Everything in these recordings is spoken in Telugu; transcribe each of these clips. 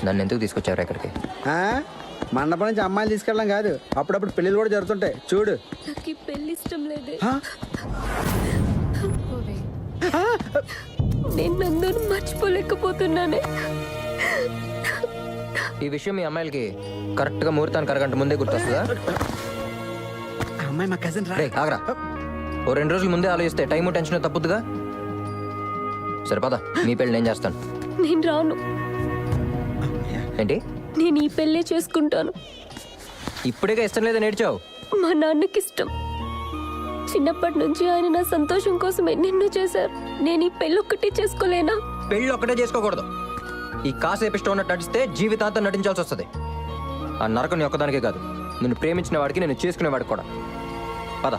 నన్ను ఎందుకు తీసుకొచ్చారు ఇక్కడికి? మండపం నుంచి అమ్మాయిలు తీసుకెళ్ళడం కాదు, అప్పుడప్పుడు పెళ్ళిళ్ళు కూడా జరుగుతుంటాయి చూడు. నాకు ఈ పెళ్లి ఇష్టం లేదే. నేను నందుని మర్చిపోలేకపోతున్నానే. ఈ విషయం మీ అమ్మాయిలకి కరెక్ట్గా ముహూర్తానికి అరగంట ముందే గుర్తొస్తుందా? అమ్మాయి మా కజిన్ రా. ఆగరా, ఓ 2 రోజుల ముందే ఆలోచిస్తే టైము టెన్షన్ తప్పుద్దుగా. సరిపదా, మీ పెళ్ళి నేను చేస్తాను. నేను రాను. ఏంటి? నేను ఈ పెళ్ళే చేసుకుంటాను. ఇప్పుడేగా ఇష్టం లేదని నేర్చావు. మా నాన్నకి ఇష్టం. చిన్నప్పటి నుంచి ఆయన నా సంతోషం కోసం ఎన్నెన్నో చేశారు. నేను ఈ పెళ్ళి ఒక్కటి చేసుకోలేనా? పెళ్ళి ఒక్కటే చేసుకోకూడదు. ఈ కాసేపు ఇష్టం ఉన్నట్టు నటిస్తే జీవితాంతం నటించాల్సి వస్తుంది. ఆ నరకం నీ ఒక్కదానికే కాదు, నిన్ను ప్రేమించిన వాడికి, నేను చేసుకునేవాడికి కూడా. పద.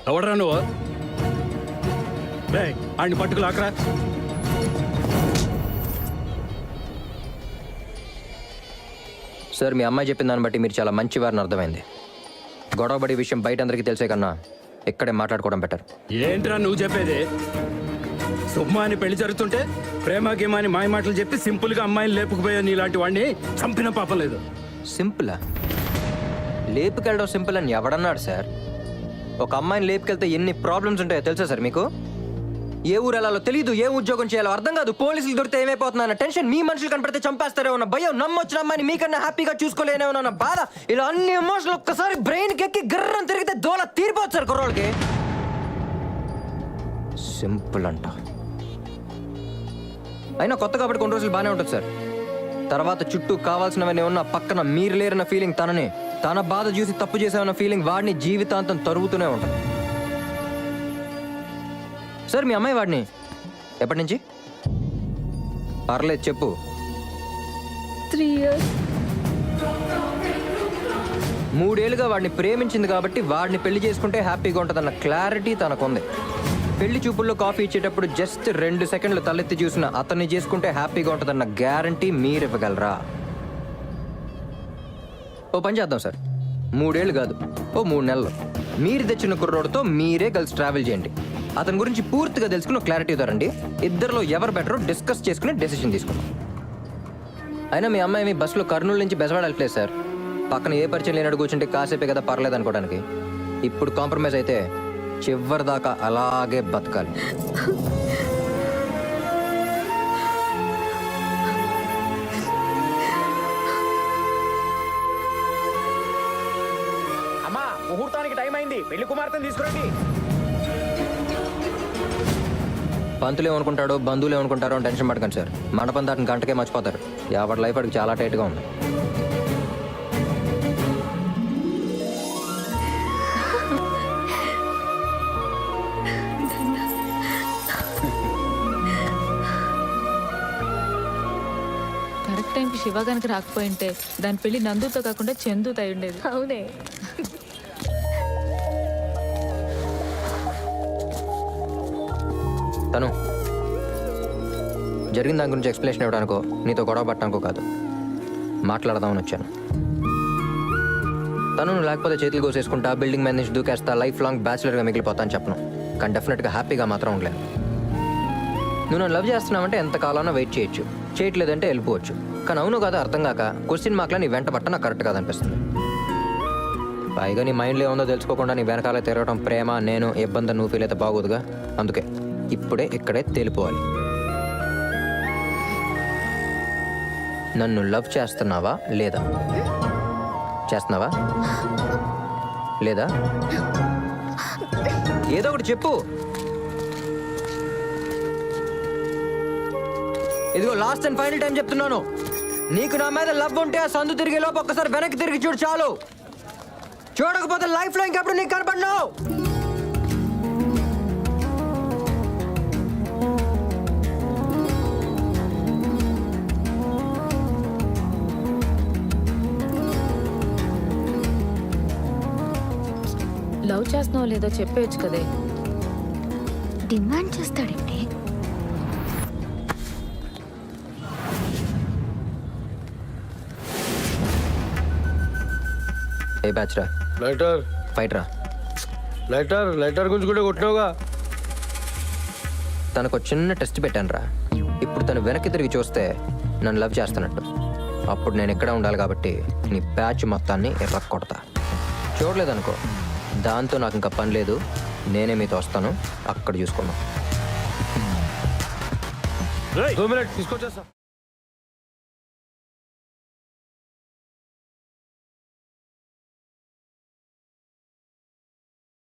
ఎవడరా నువ్వు? ఆడిని పట్టుకులాకరా. సార్, మీ అమ్మాయి చెప్పిన దాన్ని బట్టి మీరు చాలా మంచివారిని అర్థమైంది. గొడవబడి విషయం బయట అందరికీ తెలిసే కన్నా ఇక్కడే మాట్లాడుకోవడం బెటర్. ఏంట్రా నువ్వు చెప్పేది? సుమ్మా అని పెళ్లి జరుగుతుంటే ప్రేమ గేమాని మాయ మాటలు చెప్పి సింపుల్ గా అమ్మాయిని లేపుకుపోయా నీలాంటి వాడిని చంపిన పాపం లేదు. సింపులా? లేపుకెళ్ళడం సింపుల్ అని ఎవడన్నాడు సార్? ఒక అమ్మాయిని లేపుకెళ్తే ఎన్ని ప్రాబ్లమ్స్ ఉంటాయో తెలుసా సార్ మీకు? ఏ ఊరు వెళ్ళాలో తెలియదు, ఏ ఉద్యోగం చేయాలో అర్థం కాదు, పోలీసులు దొరికితే ఏమైపోతున్నా టెన్షన్, మీ మనుషులు కనపడితే చంపేస్తారే ఉన్న భయం, నమ్మొచ్చిన అమ్మాయిని మీకన్నా హ్యాపీగా చూసుకోలేనే ఉన్న బాధ, ఇలా అన్ని ఎమోషన్లు ఒక్కసారి బ్రెయిన్కి ఎక్కి గర్రం తిరిగితే దోల తీరిపోవచ్చు సార్ కుర్రోళ్ళకి. సింపుల్ అంట. అయినా కొత్త కాబట్టి కొన్ని రోజులు బాగానే ఉంటుంది సార్. తర్వాత చుట్టూ కావాల్సినవన్నీ ఉన్న పక్కన మీరు లేరన్న ఫీలింగ్ తనని, తన బాధ చూసి తప్పు చేసామన్న ఫీలింగ్ వాడిని జీవితాంతం తరుగుతూనే ఉంటుంది. సార్, మీ అమ్మాయి వాడిని ఎప్పటి నుంచి? పర్లేదు చెప్పు. 3 years. 3 ఏళ్ళుగా వాడిని ప్రేమించింది కాబట్టి వాడిని పెళ్లి చేసుకుంటే హ్యాపీగా ఉంటుందన్న క్లారిటీ తనకుంది. పెళ్లి చూపుల్లో కాఫీ ఇచ్చేటప్పుడు జస్ట్ 2 సెకండ్లు తలెత్తి చూసిన అతన్ని చేసుకుంటే హ్యాపీగా ఉంటుందన్న గ్యారంటీ మీరు ఇవ్వగలరా? ఓ పని చేద్దాం సార్, 3 ఏళ్ళు కాదు, ఓ 3 నెలలు మీరు తెచ్చిన కుర్రోడితో మీరే కలిసి ట్రావెల్ చేయండి. అతని గురించి పూర్తిగా తెలుసుకుని క్లారిటీ ఇవ్వరండి. ఇద్దరిలో ఎవరు బెటరో డిస్కస్ చేసుకుని డెసిషన్ తీసుకున్నాం. అయినా మీ అమ్మాయి మీ బస్సులో కర్నూలు నుంచి బెజవాడ వెళ్ళట్లేదు సార్. పక్కన ఏ పరిచయం లేనట్టు కూర్చుంటే కాసేపే కదా పర్లేదు అనుకోవడానికి. ఇప్పుడు కాంప్రమైజ్ అయితే చివరి దాకా అలాగే బతకాలి. అమ్మా, ముహూర్తానికి టైం అయింది, పెళ్లి కుమార్తెను తీసుకురండి. పంతులు ఏమనుకుంటాడో, బంధువులు ఏమనుకుంటారో అని టెన్షన్ పడకండి సార్. మండపం దాటిన గంటకే మర్చిపోతారు. ఎవరి లైఫ్ అడిగి చాలా టైట్గా ఉంది. కరెక్ట్ టైంకి శివ కనుక రాకపోయింటే దాని పెళ్లి నందుతో కాకుండా చందుతో అయి ఉండేది. అవునే. తను జరిగిన దాని గురించి ఎక్స్ప్లెనేషన్ ఇవ్వడానికో, నీతో గొడవ పట్టడానికో కాదు, మాట్లాడదామని వచ్చాను. తను లేకపోతే చేతులు కోసేసుకుంటా, బిల్డింగ్ మీద నుంచి దూకేస్తా, లైఫ్ లాంగ్ బ్యాచులర్గా మిగిలిపోతా అని చెప్పను. కానీ డెఫినెట్గా హ్యాపీగా మాత్రం ఉండలేను. నువ్వు నన్ను లవ్ చేస్తున్నావంటే ఎంత కాలానో వెయిట్ చేయొచ్చు, చేయట్లేదంటే వెళ్ళిపోవచ్చు. కానీ అవును కాదు అర్థం కాక క్వశ్చన్ మార్క్లా నీ వెంట పట్ట నాకు కరెక్ట్ కాదనిపిస్తుంది. పైగా నీ మైండ్లో ఏముందో తెలుసుకోకుండా నీ వెనకాలే తిరగడం, ప్రేమ నేను ఇబ్బంది నువ్వు ఫీల్ అయితే బాగోదుగా. అందుకే ఇప్పుడే ఇక్కడే తేలిపోవాలి. నన్ను లవ్ చేస్తున్నావా లేదా? చేస్తున్నావా లేదా? ఏదో ఒకటి చెప్పు. ఇదిగో లాస్ట్ అండ్ ఫైనల్ టైం చెప్తున్నాను, నీకు నా మీద లవ్ ఉంటే ఆ సందు తిరిగే లోపు ఒక్కసారి వెనక్కి తిరిగి చూడు చాలు. చూడకపోతే లైఫ్ లో ఇంకెప్పుడు నీకు కనపడను. లవ్ చేస్తున్నావు లేదో చెప్పేయచ్చు కదే. డిమాండ్ చేస్తాడండి. ఏ బ్యాచ్ రా? లైటర్ ఫైట్ రా. లైటర్ లైటర్ గురించి కూడా కొట్టినావుగా. తనకు ఒక చిన్న టెస్ట్ పెట్టాను రా. ఇప్పుడు తను వెనక్కి తిరిగి చూస్తే నన్ను లవ్ చేస్తున్నట్టు. అప్పుడు నేను ఎక్కడ ఉండాలి కాబట్టి నీ ప్యాచ్ మొత్తాన్ని ఎర్రక్కొడతా. చూడలేదనుకో, దాంతో నాకు ఇంకా పని లేదు. నేనే మీతో వస్తాను, అక్కడ చూసుకున్నాం. Two minutes తీసుకొచ్చేస్తా.